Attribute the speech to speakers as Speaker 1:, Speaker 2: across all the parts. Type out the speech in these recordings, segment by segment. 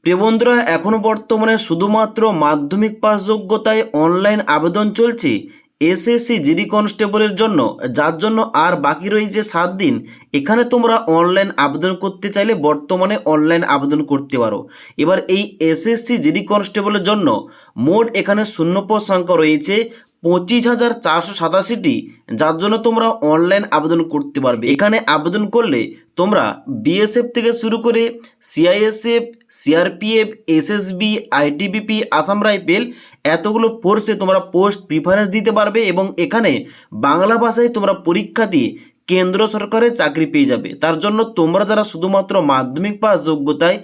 Speaker 1: প্রিয় বন্ধুরা, এখনও বর্তমানে শুধুমাত্র মাধ্যমিক পাস যোগ্যতায় অনলাইন আবেদন চলছে এসএসসি জিডি কনস্টেবলের জন্য, যার জন্য আর বাকি রয়েছে 7 দিন। এখানে তোমরা অনলাইন আবেদন করতে চাইলে বর্তমানে অনলাইন আবেদন করতে পারো। এবার এই এসএসসি জিডি কনস্টেবলের জন্য মোট এখানে শূন্যপদ সংখ্যা রয়েছে 25,487টি, যার জন্য তোমরা অনলাইন আবেদন করতে পারবে। এখানে আবেদন করলে তোমরা বিএসএফ থেকে শুরু করে CISF, CRPF, SSB, ITBP, Assam rifle এতগুলো ফোর্সে তোমরা পোস্ট প্রিফারেন্স দিতে পারবে এবং এখানে বাংলা ভাষায় তোমরা পরীক্ষা দিয়ে কেন্দ্র সরকারের চাকরি পেয়ে যাবে। তার জন্য তোমরা যারা শুধুমাত্র মাধ্যমিক পাস যোগ্যতায়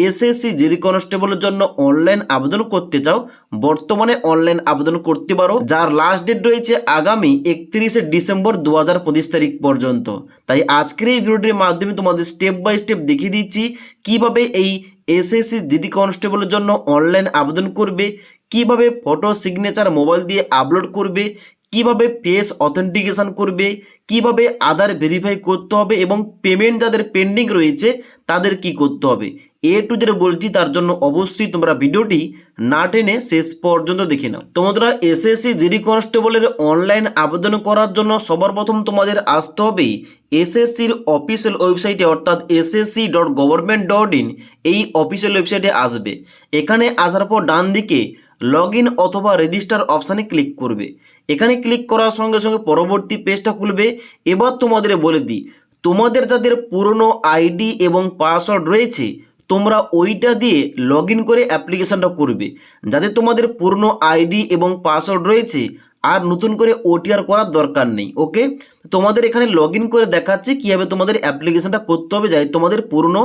Speaker 1: এসএসসি জিডি কনস্টেবলের জন্য অনলাইন আবেদন করতে চাও, বর্তমানে অনলাইন আবেদন করতে পারো, যার লাস্ট ডেট রয়েছে আগামী 31শে ডিসেম্বর 2025 তারিখ পর্যন্ত। তাই আজকের এই ভিডিওটির মাধ্যমে তোমাদের স্টেপ বাই স্টেপ দেখিয়ে দিচ্ছি কিভাবে এই এসএসসি জিডি কনস্টেবলের জন্য অনলাইন আবেদন করবে, কিভাবে ফটো সিগনেচার মোবাইল দিয়ে আপলোড করবে, কিভাবে ফেস অথেন্টিকেশন করবে, কিভাবে আধার ভেরিফাই করতে হবে এবং পেমেন্ট যাদের পেন্ডিং রয়েছে তাদের কি করতে হবে, টু যেটা বলছি। তার জন্য অবশ্যই তোমরা ভিডিওটি না টেনে শেষ পর্যন্ত দেখে নাও। তোমরা এসএসসি জিডি কনস্টেবলের অনলাইন আবেদন করার জন্য সবার প্রথম তোমাদের আসতে হবে এসএসসির অফিসিয়াল ওয়েবসাইটে, অর্থাৎ ssc.government.in। এই অফিসিয়াল ওয়েবসাইটে আসবে। এখানে আসার পর ডান দিকে লগ ইন অথবা রেজিস্টার অপশানে ক্লিক করবে। এখানে ক্লিক করার সঙ্গে সঙ্গে পরবর্তী পেজটা খুলবে। এবার তোমাদের বলে দিই, তোমাদের যাদের পুরনো আইডি এবং পাসওয়ার্ড রয়েছে তোমরা ওইটা দিয়ে লগ ইন করে অ্যাপ্লিকেশানটা করবে। যাদের তোমাদের পুরনো আইডি এবং পাসওয়ার্ড রয়েছে আর নতুন করে ওটিআর করার দরকার নেই। ওকে, তোমাদের এখানে লগ ইন করে দেখাচ্ছে কীভাবে তোমাদের অ্যাপ্লিকেশানটা করতে হবে। যাই তোমাদের পুরনো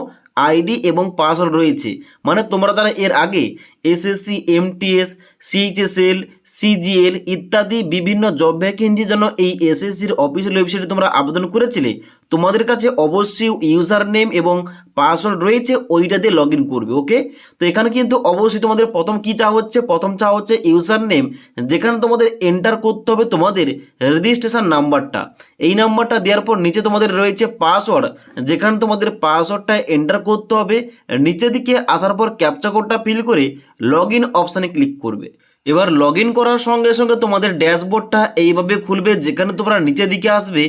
Speaker 1: আইডি এবং পাসওয়ার্ড রয়েছে, মানে তোমরা তারা এর আগে এসএসসি, এমটিএস, সিএইচএসএল, সিজিএল ইত্যাদি বিভিন্ন জব ভ্যাকেন্সির জন্য এই এসএসসির অফিসিয়াল ওয়েবসাইটে তোমরা আবেদন করেছিলে, তোমাদের কাছে অবশ্যই ইউজার নেম এবং পাসওয়ার্ড রয়েছে, ওইটা দিয়ে লগ ইন করবে। ওকে, তো এখানে কিন্তু অবশ্যই তোমাদের প্রথম কী চাওয়া হচ্ছে, প্রথম চাওয়া হচ্ছে ইউজার নেম, যেখানে তোমাদের এন্টার করতে হবে তোমাদের রেজিস্ট্রেশন নাম্বারটা। এই নাম্বারটা দেওয়ার পর নিচে তোমাদের রয়েছে পাসওয়ার্ড, যেখানে তোমাদের পাসওয়ার্ডটা এন্টার করতে হবে। নিচের দিকে আসার পর ক্যাপচা কোডটা ফিল করে লগ ইন অপশানে ক্লিক করবে। এবার লগ ইন করার সঙ্গে সঙ্গে তোমাদের ড্যাশবোর্ডটা এইভাবে খুলবে, যেখানে তোমরা নিচের দিকে আসবে।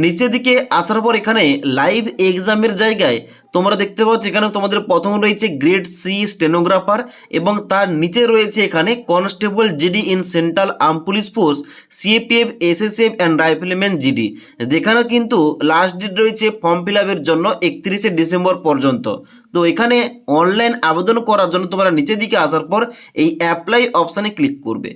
Speaker 1: নিচের দিকে আসার পর এখানে লাইভ এক্সামের জায়গায় তোমরা দেখতে পাচ্ছ এখানে তোমাদের প্রথম রয়েছে গ্রেড সি স্টেনোগ্রাফার এবং তার নিচে রয়েছে এখানে constable GD in central arm police force, CAPF, SSF and rifleman GD, যেখানে কিন্তু লাস্ট ডেট রয়েছে ফর্ম ফিল আপের জন্য 31শে ডিসেম্বর পর্যন্ত। তো এখানে অনলাইন আবেদন করার জন্য তোমরা নিচের দিকে আসার পর এই অ্যাপ্লাই অপশানে ক্লিক করবে।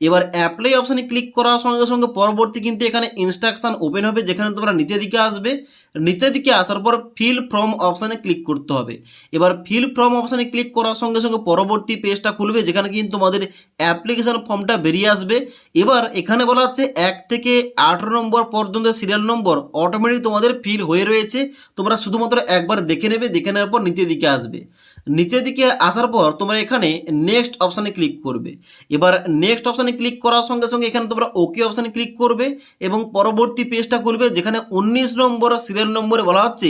Speaker 1: এবার অ্যাপ্লাই অপশানে ক্লিক করার সঙ্গে সঙ্গে পরবর্তী কিন্তু এখানে ইনস্ট্রাকশান ওপেন হবে, যেখানে তোমরা নিচের দিকে আসবে। নিচের দিকে আসার পর ফিল ফর্ম অপশানে ক্লিক করতে হবে। এবার ফিল ফর্ম অপশানে ক্লিক করার সঙ্গে সঙ্গে পরবর্তী পেজটা খুলবে, যেখানে কিন্তু তোমাদের অ্যাপ্লিকেশান ফর্মটা বেরিয়ে আসবে। এবার এখানে বলা হচ্ছে 1 থেকে 18 নম্বর পর্যন্ত সিরিয়াল নম্বর অটোমেটিক তোমাদের ফিল হয়ে রয়েছে। তোমরা শুধুমাত্র একবার দেখে নেবে, দেখে নেওয়ার পর নিচের দিকে আসবে। নিচের দিকে আসার পর তোমরা এখানে নেক্সট অপশানে ক্লিক করবে। এবার নেক্সট অপশানে ক্লিক করার সঙ্গে সঙ্গে এখানে তোমরা ওকে অপশানে ক্লিক করবে এবং পরবর্তী পেজটা খুলবে, যেখানে 19 নম্বর সিরিয়াল নম্বরে বলা হচ্ছে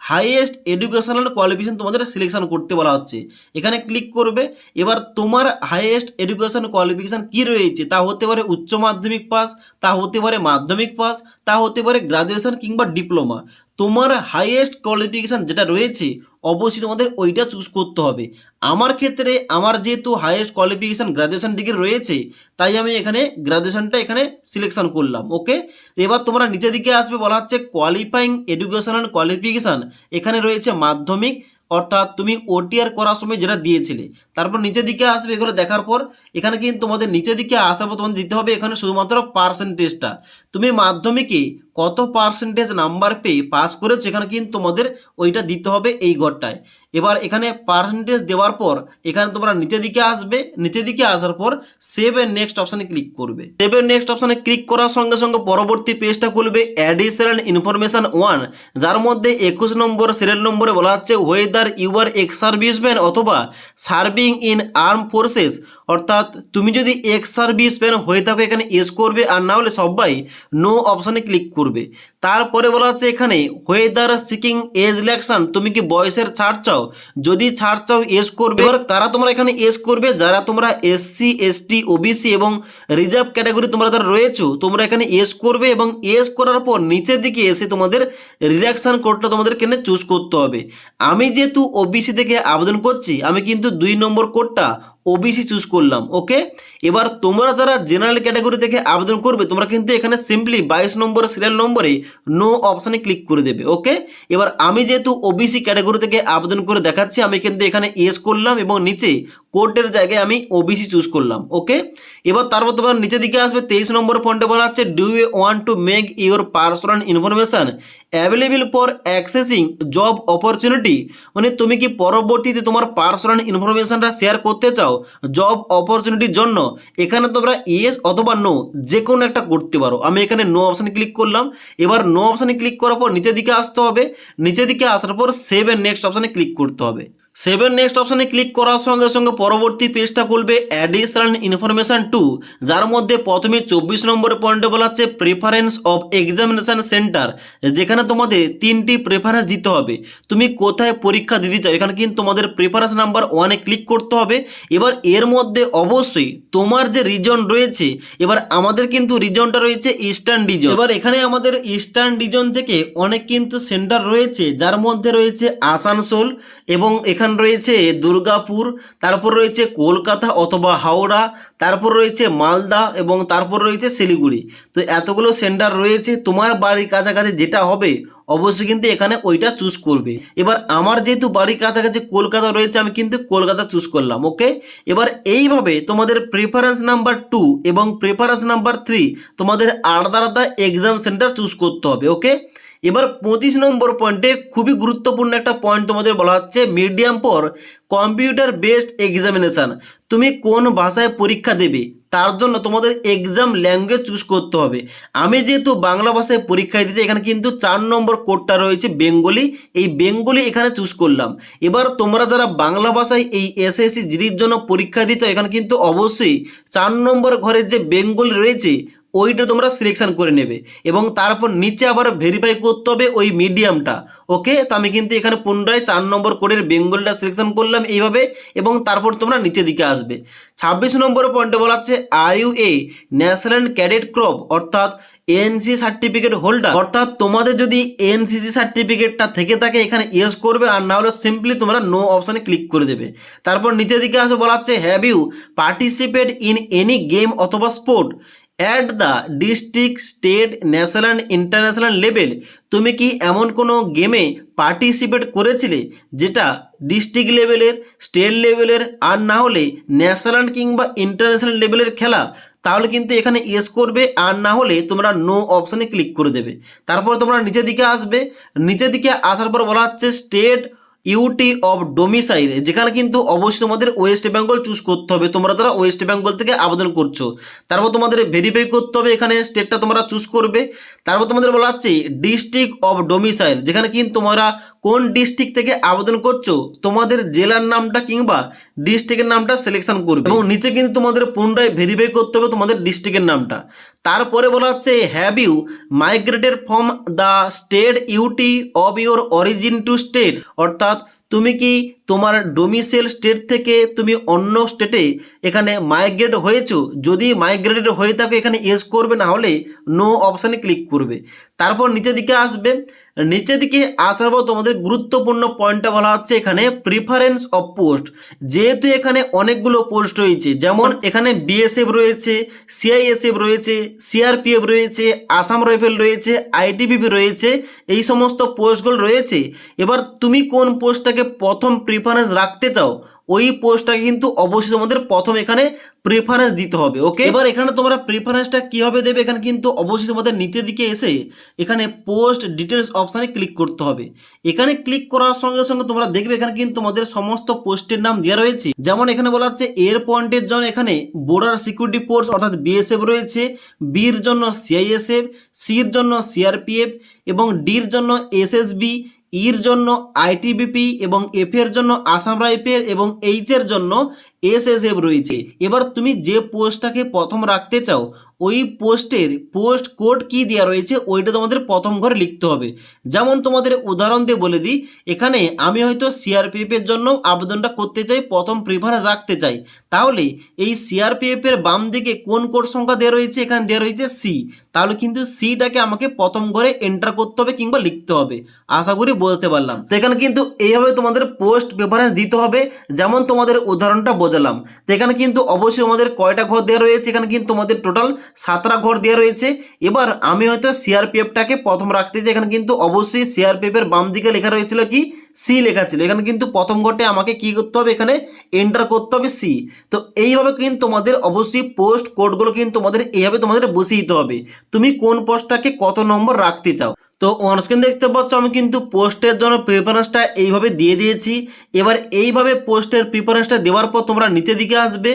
Speaker 1: হাইয়েস্ট এডুকেশনাল কোয়ালিফিকেশন তোমাদের সিলেকশন করতে বলা হচ্ছে। এখানে ক্লিক করবে। এবার তোমার হাইয়েস্ট এডুকেশন কোয়ালিফিকেশান কী রয়েছে, তা হতে পারে উচ্চ মাধ্যমিক পাস, তা হতে পারে মাধ্যমিক পাস, তা হতে পারে গ্রাজুয়েশন কিংবা ডিপ্লোমা। তোমার হাইয়েস্ট কোয়ালিফিকেশান যেটা রয়েছে অবশ্যই তোমাদের ওইটা চুজ করতে হবে। আমার ক্ষেত্রে আমার যেহেতু হাইয়েস্ট কোয়ালিফিকেশান গ্রাজুয়েশন ডিগ্রি রয়েছে, তাই আমি এখানে গ্রাজুয়েশনটা এখানে সিলেকশন করলাম। ওকে, এবার তোমরা নিচের দিকে আসবে, বলা হচ্ছে কোয়ালিফাইং এডুকেশনাল কোয়ালিফিকেশান, এখানে রয়েছে মাধ্যমিক, অর্থাৎ তুমি ওটিআর করার সময় যেটা দিয়েছিলে। তারপর নিচের দিকে আসবে। এগুলো দেখার পর এখানে কিন্তু তোমাদের নিচের দিকে আসার পর তোমাদের দিতে হবে এখানে শুধুমাত্র পার্সেন্টেজটা, তুমি মাধ্যমিকে কত পার্সেন্টেজ নাম্বার পেয়ে পাস করেছো, এখানে কিন্তু তোমাদের ওইটা দিতে হবে এই ঘরটায়। এবার এখানে পার্সেন্টেজ দেওয়ার পর এখানে তোমরা নিচের দিকে আসবে। নিচের দিকে আসার পর সেভ এন্ড নেক্সট অপশানে ক্লিক করবে। সেভ এন্ড নেক্সট অপশানে ক্লিক করার সঙ্গে সঙ্গে পরবর্তী পেজটা খুলবে অ্যাডিশনাল ইনফরমেশান 1, যার মধ্যে 21 নম্বর সিরিয়াল নম্বরে বলা হচ্ছে whether you are ex serviceman অথবা সার্ভিং ইন আর্ম ফোর্সেস, অর্থাৎ তুমি যদি এক্স সার্ভিস ম্যান হয়ে থাকো এখানে এস করবে, আর না হলে সবাই নো অপশানে ক্লিক করবে। তারপরে বলা আছে এখানে হোয়েদার সিকিং এজ রিল্যাক্সেশন, তুমি কি বয়সের ছাড় চাও, যদি ছাড় চাও এস করবে। এবার কারা তোমরা এখানে এস করবে, যারা তোমরা এসসি এসটি ওবিসি এবং রিজার্ভ ক্যাটাগরি তোমরা যারা রয়েছো তোমরা এখানে এস করবে, এবং এস করার পর নিচের দিকে এসে তোমাদের রিল্যাক্সেশন কোডটা তোমাদের এখানে চুজ করতে হবে। আমি যেহেতু ওবিসি থেকে আবেদন করছি আমি কিন্তু 2 নম্বর কোডটা ওবিসি চুজ করলাম। ওকে, এবার তোমরা যারা জেনারেল ক্যাটাগরি থেকে আবেদন করবে তোমরা কিন্তু এখানে সিম্পলি 22 নম্বর সিরিয়াল নম্বরে নো অপশানে ক্লিক করে দেবে। ওকে, এবার আমি যেহেতু ওবিসি ক্যাটাগরি থেকে আবেদন করে দেখাচ্ছি আমি কিন্তু এখানে এস করলাম এবং নিচে কোডের জায়গায় আমি ওবিসি চুজ করলাম। ওকে, এবার তারপর তোমার নিচের দিকে আসবে 23 নম্বর পয়েন্টে বলা হচ্ছে do you want to make your personal information available for accessing job opportunity, মানে তুমি কি পরবর্তীতে তোমার পার্সোনাল ইনফরমেশনটা শেয়ার করতে চাও জব অপরচুনিটির জন্য। এখানে তোমরা ইয়েস অথবা নো যে কোনো একটা করতে পারো। আমি এখানে নো অপশানে ক্লিক করলাম। এবার নো অপশানে ক্লিক করার পর নিচের দিকে আসতে হবে, নিচের দিকে আসার পর সেভ এন্ড নেক্সট অপশানে ক্লিক করতে হবে। সেভ এন্ড নেক্সট অপশানে ক্লিক করার সঙ্গে সঙ্গে পরবর্তী পেজটা খুলবে অ্যাডিশনাল ইনফরমেশান 2, যার মধ্যে প্রথমে 24 নম্বর পয়েন্টে বলা হচ্ছে প্রেফারেন্স অফ এক্সামিনেশান সেন্টার, যেখানে তোমাদের 3টি প্রেফারেন্স দিতে হবে তুমি কোথায় পরীক্ষা দিতে চাও। এখানে কিন্তু তোমাদের প্রেফারেন্স নাম্বার 1-এ ক্লিক করতে হবে। এবার এর মধ্যে অবশ্যই তোমার যে রিজন রয়েছে, এবার আমাদের কিন্তু রিজনটা রয়েছে ইস্টার্ন রিজন। এবার এখানে আমাদের ইস্টার্ন রিজন থেকে অনেক কিন্তু সেন্টার রয়েছে, যার মধ্যে রয়েছে আসানসোল এবং এখানে রয়েছে দুর্গাপুর, তারপর রয়েছে কলকাতা অথবা হাওড়া, তারপর রয়েছে মালদা এবং তারপর রয়েছে শিলিগুড়ি। তো এতগুলো সেন্টার রয়েছে, তোমার বাড়ির কাছাকাছি যেটা হবে অবশ্যই কিন্তু এখানে ওইটা চুজ করবে। এবার আমার যেহেতু বাড়ির কাছাকাছি কলকাতা রয়েছে আমি কিন্তু কলকাতা চুজ করলাম। ওকে, এবার এইভাবে তোমাদের প্রেফারেন্স নাম্বার 2 এবং প্রেফারেন্স নাম্বার 3 তোমাদের আলাদা আলাদা এক্সাম সেন্টার চুজ করতে হবে। ওকে, এবার 25 নম্বর পয়েন্টে খুবই গুরুত্বপূর্ণ একটা পয়েন্ট তোমাদের বলা হচ্ছে medium for computer based examination, তুমি কোন ভাষায় পরীক্ষা দেবে তার জন্য তোমাদের এক্সাম ল্যাঙ্গুয়েজ চুজ করতে হবে। আমি যেহেতু বাংলা ভাষায় পরীক্ষা দিয়েছি এখানে কিন্তু 4 নম্বর কোডটা রয়েছে বেঙ্গলি, এই বেঙ্গলি এখানে চুজ করলাম। এবার তোমরা যারা বাংলা ভাষায় এই এসএসসি জিডির জন্য পরীক্ষা দিচ্ছ এখানে কিন্তু অবশ্যই 4 নম্বর ঘরের যে বেঙ্গলি রয়েছে ওইটা তোমরা সিলেকশন করে নেবে এবং তারপর নিচে আবার ভেরিফাই করতে হবে ওই মিডিয়ামটা। ওকে, তো আমি কিন্তু এখানে পুনরায় 4 নম্বর কোডের বেঙ্গলটা সিলেকশন করলাম এইভাবে এবং তারপর তোমরা নিচের দিকে আসবে। 26 নম্বর পয়েন্টে বলা হচ্ছে are you a national cadet corps, অর্থাৎ এনসি সার্টিফিকেট হোল্ডার, অর্থাৎ তোমাদের যদি এনসিসি সার্টিফিকেটটা থেকে থাকে এখানে ইয়েস করবে, আর না হলে সিম্পলি তোমরা নো অপশানে ক্লিক করে দেবে। তারপর নিচের দিকে আসে বলা হচ্ছে have you participate in any game অথবা sport at the district state national international level, তুমি কি এমন কোনো গেমে পার্টিসিপেট করেছিলে যেটা ডিস্ট্রিক্ট লেভেলের, স্টেট লেভেলের, আর না হলে ন্যাশনাল কিংবা ইন্টারন্যাশনাল লেভেলের খেলা, তাহলে কিন্তু এখানে ইয়েস করবে, আর না হলে তোমরা নো অপশানে ক্লিক করে দেবে। তারপর তোমরা নিচের দিকে আসবে, নিচের দিকে আসার পর বলা হচ্ছে স্টেট ইউটি অফ ডোমিসাইল, যেখানে কিন্তু অবশ্যই তোমাদের ওয়েস্ট বেঙ্গল চুজ করতে হবে, তোমরা যারা ওয়েস্ট বেঙ্গল থেকে আবেদন করছো। তারপর তোমাদের ভেরিফাই করতে হবে, এখানে স্টেটটা তোমরা চুজ করবে। তারপর তোমাদের বলা হচ্ছে ডিস্ট্রিক্ট অফ ডোমিসাইল, যেখানে কিন্তু তোমরা কোন ডিস্ট্রিক্ট থেকে আবেদন করছো তোমাদের জেলার নামটা কিংবা ডিস্ট্রিক্টের নামটা সিলেকশন করবে এবং নিচে কিন্তু তোমাদের পুনরায় ভেরিফাই করতে হবে তোমাদের ডিস্ট্রিক্টের নামটা। তারপরে বলা হচ্ছে have you migrated from the state UT of your origin to state, অর্থাৎ তুমি কি তোমার ডোমিসাইল স্টেট থেকে তুমি অন্য স্টেটে এখানে মাইগ্রেট হয়েছো, যদি মাইগ্রেটেড হয়ে থাকো এখানে ইয়েস করবে, না হলে নো অপশানে ক্লিক করবে। তারপর নিচের দিকে আসবে, নিচের দিকে আসার পর তোমাদের গুরুত্বপূর্ণ পয়েন্টটা বলা হচ্ছে এখানে প্রিফারেন্স অফ পোস্ট, যেহেতু এখানে অনেকগুলো পোস্ট রয়েছে, যেমন এখানে বিএসএফ রয়েছে, সিআইএসএফ রয়েছে, সিআরপিএফ রয়েছে, আসাম রাইফেল রয়েছে, আইটিবিপি রয়েছে, এই সমস্ত পোস্টগুলো রয়েছে। এবার তুমি কোন পোস্টটাকে প্রথম প্রিফারেন্স রাখতে চাও ওই পোস্টটাকে কিন্তু অবশ্যই তোমাদের প্রথম এখানে প্রেফারেন্স দিতে হবে। ওকে, এবার এখানে তোমরা প্রেফারেন্সটা কীভাবে দেবে, এখানে কিন্তু অবশ্যই তোমাদের নিচের দিকে এসে এখানে পোস্ট ডিটেলস অপশানে ক্লিক করতে হবে। এখানে ক্লিক করার সঙ্গে সঙ্গে তোমরা দেখবে এখানে কিন্তু তোমাদের সমস্ত পোস্টের নাম দেওয়া রয়েছে, যেমন এখানে বলা হচ্ছে এর পয়েন্টের জন্য এখানে বর্ডার সিকিউরিটি ফোর্স অর্থাৎ বিএসএফ রয়েছে, বির জন্য সিআইএসএফ, সির জন্য সিআরপিএফ এবং ডির জন্য এসএসবি, ইর জন্য আইটিবিপি এবং এফ এর জন্য আসাম রাইফেল এবং এইচ এর জন্য এসএসএফ রয়েছে। এবার তুমি যে পোস্টটাকে প্রথম রাখতে চাও ওই পোস্টের পোস্ট কোড কি দেওয়া রয়েছে ওইটা তোমাদের প্রথম ঘরে লিখতে হবে। যেমন তোমাদের উদাহরণ দিয়ে বলে দিই, এখানে আমি হয়তো সিআরপিএফ এর জন্য আবেদনটা করতে চাই, প্রথম প্রিফারেন্স রাখতে চাই, তাহলে এই সিআরপিএফ এর বাম দিকে কোন কোড সংখ্যা দেওয়া রয়েছে, এখানে দেওয়া রয়েছে সি, তাহলে কিন্তু সিটাকে আমাকে প্রথম ঘরে এন্টার করতে হবে কিংবা লিখতে হবে। আশা করি বুঝতে পারলাম। তো এখানে কিন্তু এইভাবে তোমাদের পোস্ট প্রেফারেন্স দিতে হবে, যেমন তোমাদের উদাহরণটা বোঝালাম। তো এখানে কিন্তু অবশ্যই আমাদের কয়টা ঘর দেওয়া রয়েছে, এখানে কিন্তু তোমাদের টোটাল 7টা ঘর দেওয়া রয়েছে। এবার আমি হয়তো সিআরপিএফটাকে প্রথম রাখতে চাই, এখানে কিন্তু অবশ্যই সিআরপিএফ এর বাম দিকে লেখা রয়েছিল কি সি লেখা ছিল, এখানে কিন্তু প্রথম ঘরটা আমাকে কি করতে হবে, এখানে এন্টার করতে হবে সি। তো এইভাবে কিন্তু তোমাদের অবশ্যই পোস্ট কোডগুলো কিন্তু তোমাদের এইভাবে তোমাদের বসিয়ে দিতে হবে তুমি কোন পোস্টটাকে কত নম্বর রাখতে চাও। তো অনস্ক্রিন দেখতে পাচ্ছ আমি কিন্তু পোস্টের জন্য প্রিফারেন্সটা এইভাবে দিয়ে দিয়েছি। এবার এইভাবে পোস্টের প্রিফারেন্সটা দেওয়ার পর তোমরা নিচের দিকে আসবে,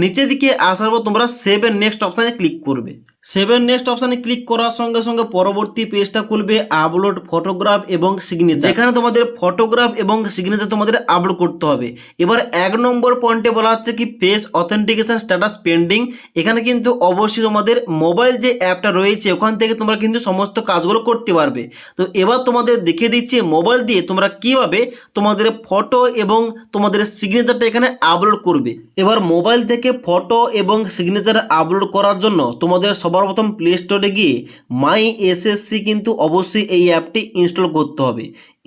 Speaker 1: নিচের দিকে আসার পর তোমরা সেভ এন্ড নেক্সট অপশানে ক্লিক করবে। সেভ এন্ড নেক্সট অপশানে ক্লিক করার সঙ্গে সঙ্গে পরবর্তী পেজটা খুলবে আপলোড ফটোগ্রাফ এবং সিগনেচার, যেখানে তোমাদের ফটোগ্রাফ এবং সিগনেচার তোমাদের আপলোড করতে হবে। এবার 1 নম্বর পয়েন্টে বলা হচ্ছে কি ফেস অথেন্টিকেশন স্ট্যাটাস পেন্ডিং। এখানে কিন্তু অবশ্যই তোমাদের মোবাইল যে অ্যাপটা রয়েছে ওখান থেকে তোমরা কিন্তু সমস্ত কাজগুলো করতে পারবে। তো এবার তোমাদের দেখিয়ে দিচ্ছি মোবাইল দিয়ে তোমরা কিভাবে তোমাদের ফটো এবং তোমাদের সিগনেচারটা এখানে আপলোড করবে। এবার মোবাইল থেকে ফটো এবং সিগনেচার আপলোড করার জন্য তোমাদের সবার প্রথম প্লে স্টোরে গিয়ে মাই এসএসসি কিন্তু অবশ্যই এই অ্যাপটি ইনস্টল করতে হবে।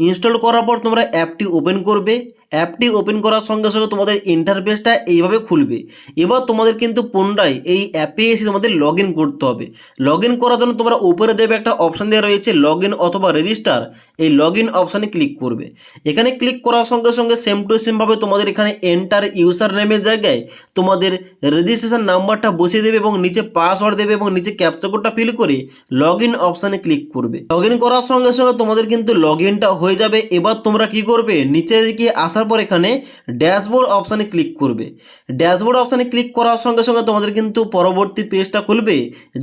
Speaker 1: ইনস্টল করার পর তোমরা অ্যাপটি ওপেন করবে। অ্যাপটি ওপেন করার সঙ্গে সঙ্গে তোমাদের ইন্টারফেসটা এইভাবে খুলবে। এবার তোমাদের কিন্তু পুনরায় এই অ্যাপে এসে তোমাদের লগ ইন করতে হবে। লগ ইন করার জন্য তোমরা উপরে দেবে একটা অপশান দেওয়া রয়েছে লগ ইন অথবা রেজিস্টার, এই লগ ইন অপশানে ক্লিক করবে। এখানে ক্লিক করার সঙ্গে সঙ্গে সেম টু সেমভাবে তোমাদের এখানে এন্টার ইউজার নেমের জায়গায় তোমাদের রেজিস্ট্রেশন নাম্বারটা বসিয়ে দেবে এবং নিচে পাসওয়ার্ড দেবে এবং নিচে ক্যাপচা কোডটা ফিল করে লগ ইন অপশানে ক্লিক করবে। লগ ইন করার সঙ্গে সঙ্গে তোমাদের কিন্তু লগ ইনটা হয়ে যাবে। এবার তোমরা কি করবে, নিচের দিকে আসার পর এখানে ড্যাশবোর্ড অপশানে ক্লিক করবে। ড্যাশবোর্ড অপশানে ক্লিক করার সঙ্গে সঙ্গে তোমাদের কিন্তু পরবর্তী পেজটা খুলবে,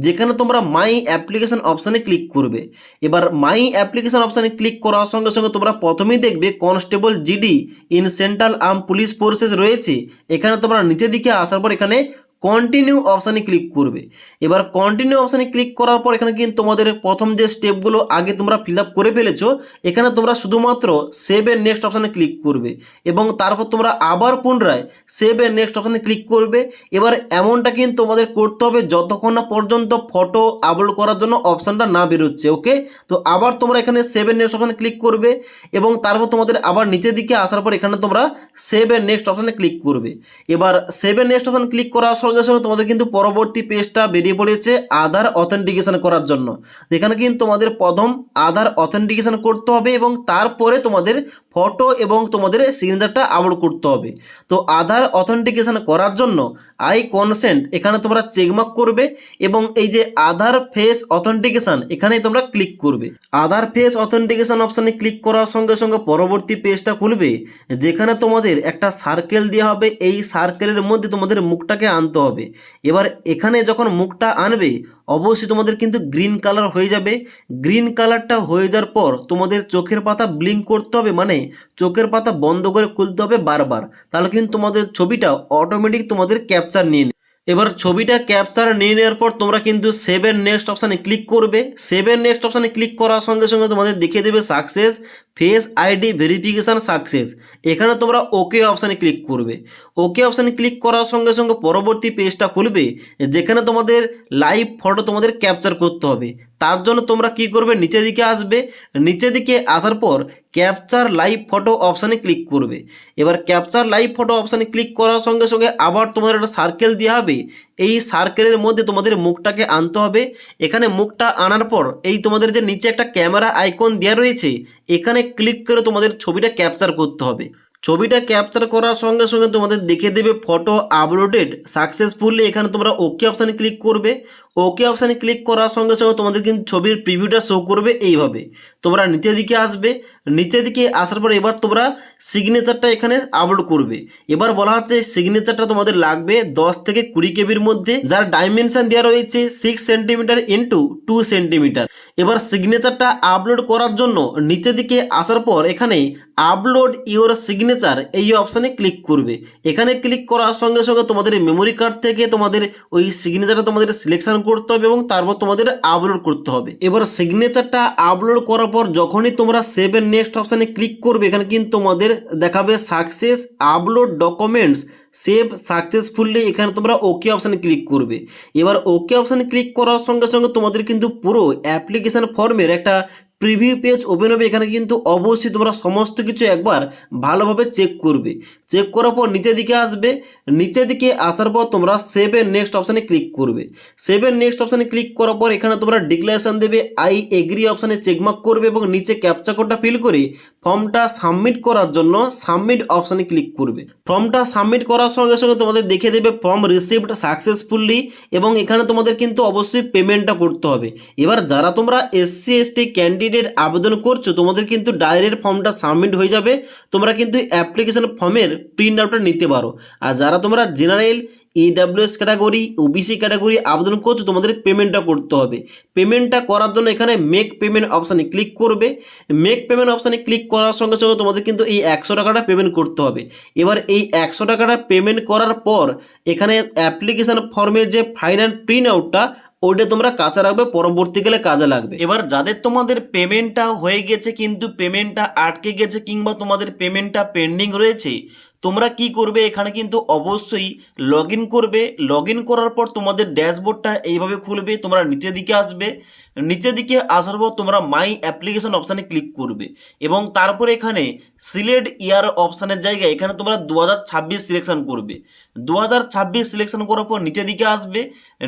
Speaker 1: যেখানে তোমরা মাই অ্যাপ্লিকেশন অপশানে ক্লিক করবে। এবার মাই অ্যাপ্লিকেশন অপশানে ক্লিক করার সঙ্গে সঙ্গে তোমরা প্রথমেই দেখবে constable GD in central arm police forces রয়েছে। এখানে তোমরা নিচের দিকে আসার পর এখানে কন্টিনিউ অপশানে ক্লিক করবে। এবার কন্টিনিউ অপশানে ক্লিক করার পর এখানে কিন্তু তোমাদের প্রথম যে স্টেপগুলো আগে তোমরা ফিল আপ করে ফেলেছো, এখানে তোমরা শুধুমাত্র সেভ এন্ড নেক্সট অপশানে ক্লিক করবে এবং তারপর তোমরা আবার পুনরায় সেভ এন্ড নেক্সট অপশানে ক্লিক করবে। এবার এমনটা কিন্তু তোমাদের করতে হবে যতক্ষণ না পর্যন্ত ফটো আপলোড করার জন্য অপশানটা না বেরোচ্ছে। ওকে, তো আবার তোমরা এখানে সেভ এন্ড নেক্সট অপশানে ক্লিক করবে এবং তারপর তোমাদের আবার নিচের দিকে আসার পর এখানে তোমরা সেভ এন্ড নেক্সট অপশানে ক্লিক করবে। এবার সেভ এন্ড নেক্সট অপশানে ক্লিক করার সঙ্গে সঙ্গে তোমাদের কিন্তু পরবর্তী পেজটা বেরিয়ে পড়েছে আধার অথেন্টিকেশন করার জন্য। এখানে কিন্তু তোমাদের প্রথম আধার অথেন্টিকেশন করতে হবে এবং তারপরে তোমাদের ফটো এবং তোমাদের সিগনেচারটা আপলোড করতে হবে। তো আধার অথেন্টিকেশন করার জন্য আই কনসেন্ট এখানে তোমরা চেকমার্ক করবে এবং এই যে আধার ফেস অথেন্টিকেশন এখানে তোমরা ক্লিক করবে। আধার ফেস অথেন্টিকেশন অপশানে ক্লিক করার সঙ্গে সঙ্গে পরবর্তী পেজটা খুলবে, যেখানে তোমাদের একটা সার্কেল দেওয়া হবে। এই সার্কেলের মধ্যে তোমাদের মুখটাকে আনতে হবে। এবার এখানে যখন মুখটা আনবে অবশ্যই তোমাদের কিন্তু গ্রিন কালার হয়ে যাবে। গ্রিন কালারটা হয়ে যাওয়ার পর তোমাদের চোখের পাতা ব্লিঙ্ক করতে হবে, মানে চোখের পাতা বন্ধ করে খুলতে হবে বারবার, তাহলে কিন্তু তোমাদের ছবিটা অটোমেটিক তোমাদের ক্যাপচার নিয়ে নেবে। এবার ছবিটা ক্যাপচার নিয়ে নেওয়ার পর তোমরা কিন্তু সেভ এন্ড নেক্সট অপশানে ক্লিক করবে। সেভ এন্ড নেক্সট অপশানে ক্লিক করার সঙ্গে সঙ্গে তোমাদের দেখিয়ে দেবে success face ID verification success. এখানে তোমরা ওকে অপশানে ক্লিক করবে। ওকে অপশানে ক্লিক করার সঙ্গে সঙ্গে পরবর্তী পেজটা খুলবে, যেখানে তোমাদের লাইভ ফটো তোমাদের ক্যাপচার করতে হবে। তার জন্য তোমরা কি করবে, নিচের দিকে আসবে। নিচের দিকে আসার পর ক্যাপচার লাইভ ফটো অপশানে ক্লিক করবে। এবার ক্যাপচার লাইভ ফটো অপশানে ক্লিক করার সঙ্গে সঙ্গে আবার তোমাদের একটা সার্কেল দেওয়া হবে। এই সার্কেলের মধ্যে তোমাদের মুখটাকে আনতে হবে। এখানে মুখটা আনার পর এই তোমাদের যে নিচে একটা ক্যামেরা আইকন দেওয়া রয়েছে এখানে ক্লিক করে তোমাদের ছবিটা ক্যাপচার করতে হবে। ছবিটা ক্যাপচার করার সঙ্গে সঙ্গে তোমাদের দেখে দেবে ফটো আপলোডেড সাকসেসফুলি। এখানে তোমরা ওকে অপশানে ক্লিক করবে। ওকে অপশানে ক্লিক করার সঙ্গে সঙ্গে তোমাদের কিন্তু ছবির প্রিভিউটা শো করবে। এইভাবে তোমরা নিচের দিকে আসবে। নিচের দিকে আসার পর এবার তোমরা সিগনেচারটা এখানে আপলোড করবে। এবার বলা হচ্ছে সিগনেচারটা তোমাদের লাগবে 10 থেকে 20 কেবির মধ্যে, যার ডাইমেনশন দেওয়া রয়েছে 6 সেন্টিমিটার ইন্টু 2 সেন্টিমিটার। এবার সিগনেচারটা আপলোড করার জন্য নিচের দিকে আসার পর এখানে আপলোড ইওর সিগনেচার এই অপশানে ক্লিক করবে। এখানে ক্লিক করার সঙ্গে সঙ্গে তোমাদের মেমোরি কার্ড থেকে তোমাদের ওই সিগনেচারটা তোমাদের সিলেকশন করতে হবে এবং তারপর তোমাদের আপলোড করতে হবে। এবার সিগনেচারটা আপলোড করার পর যখনই তোমরা সেভ এন্ড নেক্সট অপশানে ক্লিক করবে, এখানে কিন্তু তোমাদের দেখাবে success upload documents save successfully. এখানে তোমরা ওকে অপশানে ক্লিক করবে। এবার ওকে অপশানে ক্লিক করার সঙ্গে সঙ্গে তোমাদের কিন্তু পুরো অ্যাপ্লিকেশন ফর্মের একটা প্রিভিউ পেজ ওপেন হবে। এখানে কিন্তু অবশ্যই তোমরা সমস্ত কিছু একবার ভালোভাবে চেক করবে। চেক করার পর নিচের দিকে আসবে। নিচের দিকে আসার পর তোমরা সেভ এন্ড নেক্সট অপশানে ক্লিক করবে। সেভ এন্ড নেক্সট অপশানে ক্লিক করার পর এখানে তোমরা ডিক্লারেশন দেবে, আই এগ্রি অপশানে চেকমার্ক করবে এবং নিচে ক্যাপচা কোডটা ফিল করে ফর্মটা সাবমিট করার জন্য সাবমিট অপশানে ক্লিক করবে। ফর্মটা সাবমিট করার সঙ্গে সঙ্গে তোমাদের দেখে দেবে ফর্ম রিসিভড সাকসেসফুলি এবং এখানে তোমাদের কিন্তু অবশ্যই পেমেন্টটা করতে হবে। এবার যারা তোমরা SC ST ক্যান্ডিডেট আবেদন করছো, তোমাদের কিন্তু ডাইরেক্ট ফর্মটা সাবমিট হয়ে যাবে। তোমরা কিন্তু অ্যাপ্লিকেশন ফর্মের প্রিন্ট আউটটা নিতে পারো। আর যারা তোমরা general EWS category OBC category আবেদন করছো, তোমাদের পেমেন্টটা করতে হবে। পেমেন্টটা করার জন্য এখানে মেক পেমেন্ট অপশানে ক্লিক করবে। মেক পেমেন্ট অপশানে ক্লিক করার সঙ্গে সঙ্গে তোমাদের কিন্তু এই 100 টাকাটা পেমেন্ট করতে হবে। এবার এই 100 টাকাটা পেমেন্ট করার পর এখানে অ্যাপ্লিকেশন ফর্মের যে ফাইনাল প্রিন্ট আউটটা ওইটা তোমরা কাছে রাখবে, পরবর্তীকালে কাজে লাগবে। এবার যাদের তোমাদের পেমেন্টটা হয়ে গেছে কিন্তু পেমেন্টটা আটকে গেছে কিংবা তোমাদের পেমেন্টটা পেন্ডিং রয়েছে, তোমরা কি করবে, এখানে কিন্তু অবশ্যই লগ ইন করবে। লগ ইন করার পর তোমাদের ড্যাশবোর্ডটা এইভাবে খুলবে। তোমরা নিচের দিকে আসবে। নিচের দিকে আসার পর তোমরা মাই অ্যাপ্লিকেশন অপশানে ক্লিক করবে এবং তারপরে এখানে সিলেক্ট ইয়ার অপশানের জায়গায় এখানে তোমরা 2026 সিলেকশন করবে। 2026 সিলেকশন করার পর নিচের দিকে আসবে।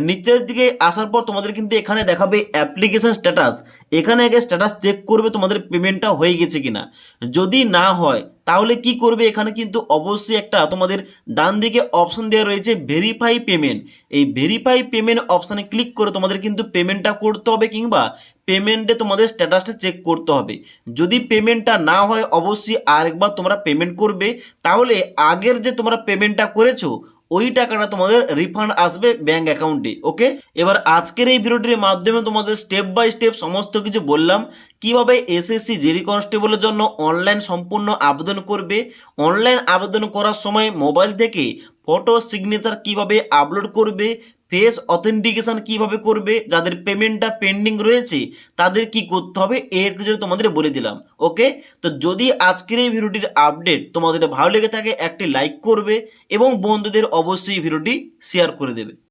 Speaker 1: নিচের দিকে আসার পর তোমাদের কিন্তু এখানে দেখাবে অ্যাপ্লিকেশন স্ট্যাটাস। এখানে আগে স্ট্যাটাস চেক করবে তোমাদের পেমেন্টটা হয়ে গেছে কিনা। যদি না হয় তাহলে কি করবে, এখানে কিন্তু অবশ্যই একটা তোমাদের ডান দিকে অপশন দেওয়া রয়েছে ভেরিফাই পেমেন্ট। এই ভেরিফাই পেমেন্ট অপশানে ক্লিক করে তোমাদের কিন্তু পেমেন্টটা করতে হবে কিংবা পেমেন্টে তোমাদের স্ট্যাটাসটা চেক করতে হবে। যদি পেমেন্টটা না হয় অবশ্যই আরেকবার তোমরা পেমেন্ট করবে, তাহলে আগের যে তোমরা পেমেন্টটা করেছো ওই টাকাটা তোমাদের রিফান্ড আসবে ব্যাঙ্ক অ্যাকাউন্টে। ওকে, এবার আজকের এই ভিডিওটির মাধ্যমে তোমাদের স্টেপ বাই স্টেপ সমস্ত কিছু বললাম কিভাবে SSC জেরি কনস্টেবলের জন্য অনলাইন সম্পূর্ণ আবেদন করবে। অনলাইন আবেদন করার সময় মোবাইল থেকে ফটো সিগনেচার কিভাবে আপলোড করবে, ফেস অথেন্টিকেশন কিভাবে করবে, যাদের পেমেন্টটা পেন্ডিং রয়েছে তাদের কি করতে হবে, এর কিছু তোমাদের বলে দিলাম। ওকে, তো যদি আজকের এই ভিডিওটির আপডেট তোমাদের ভালো লেগে থাকে একটি লাইক করবে এবং বন্ধুদের অবশ্যই ভিডিওটি শেয়ার করে দেবে।